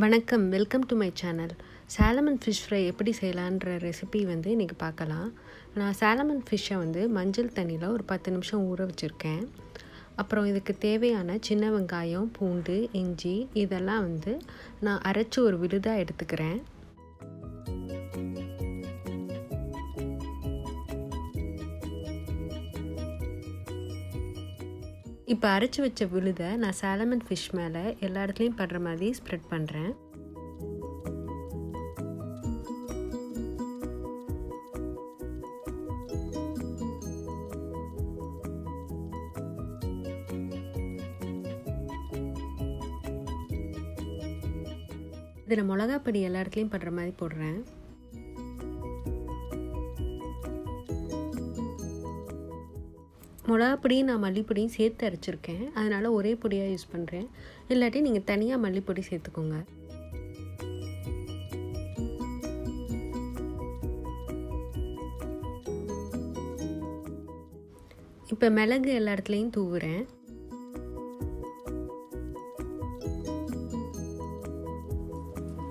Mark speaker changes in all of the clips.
Speaker 1: வணக்கம், welcome to my channel. Solomon fish fry எப்படி செய்யலான்ற recipe இன்றைக்கி பார்க்கலாம். நான் சாலமன் ஃபிஷ்ஷை மஞ்சள் தண்ணியில் ஒரு 10 நிமிஷம் ஊற வச்சுருக்கேன். அப்புறம் இதுக்கு தேவையான சின்ன வெங்காயம், பூண்டு, இஞ்சி இதெல்லாம் நான் அரைச்சி ஒரு விழுதாக எடுத்துக்கிறேன். இப்போ அரைச்சி வச்ச விழுதை நான் சாலமன் ஃபிஷ் மேலே எல்லா இடத்துலையும் படுற மாதிரி ஸ்ப்ரெட் பண்ணுறேன். இதில் மிளகாப்பொடி எல்லா இடத்துலையும் படுற மாதிரி போடுறேன். மிளகாப்பொடியும் நான் மல்லிப்பொடியும் சேர்த்து அரைச்சிருக்கேன், அதனால் ஒரே பொடியாக யூஸ் பண்ணுறேன். இல்லாட்டி நீங்கள் தனியாக மல்லிப்பொடி சேர்த்துக்கோங்க. இப்போ மிளகு எல்லா இடத்துலையும் தூவுறேன்.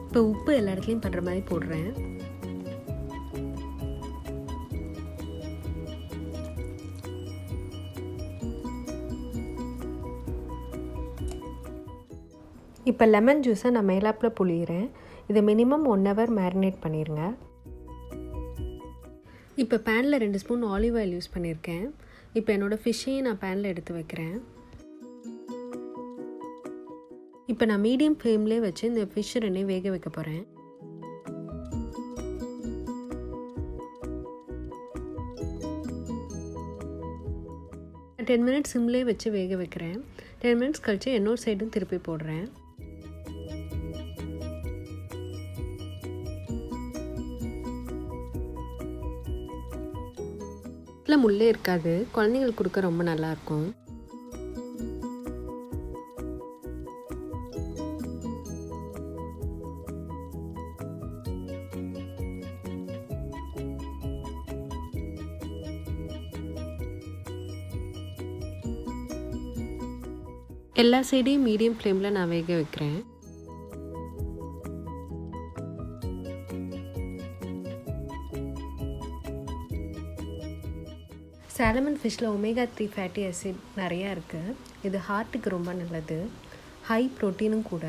Speaker 1: இப்போ உப்பு எல்லா இடத்துலையும் படுற மாதிரி போடுறேன். இப்போ லெமன் ஜூஸை நான் மேலாப்பில் புளிகிறேன். இதை மினிமம் 1 ஹவர் மேரினேட் பண்ணிடுங்க. இப்போ பேனில் 2 ஸ்பூன் ஆலிவ் ஆயில் யூஸ் பண்ணியிருக்கேன். இப்போ என்னோடய ஃபிஷ்ஷையும் நான் பேனில் எடுத்து வைக்கிறேன். இப்போ நான் மீடியம் ஃப்ளேம்லேயே வச்சு இந்த ஃபிஷ் 2 வேக வைக்க போகிறேன். நான் 10 மினிட்ஸ் சிம்லேயே வச்சு வேக வைக்கிறேன். 10 மினிட்ஸ் கழித்து இன்னொரு சைடும் திருப்பி போடுறேன். இதில் முள்ளே இருக்காது, குழந்தைங்களுக்கு கொடுக்க ரொம்ப நல்லாயிருக்கும். எல்லா சைடையும் மீடியம் ஃப்ளேமில் நான் வேக வைக்கிறேன். சாலமன் ஃபிஷ்ஷில் ஒமேகா 3 ஃபேட்டி ஆசிட் நிறையா இருக்குது. இது ஹார்ட்டுக்கு ரொம்ப நல்லது, ஹை ப்ரோட்டீனும் கூட.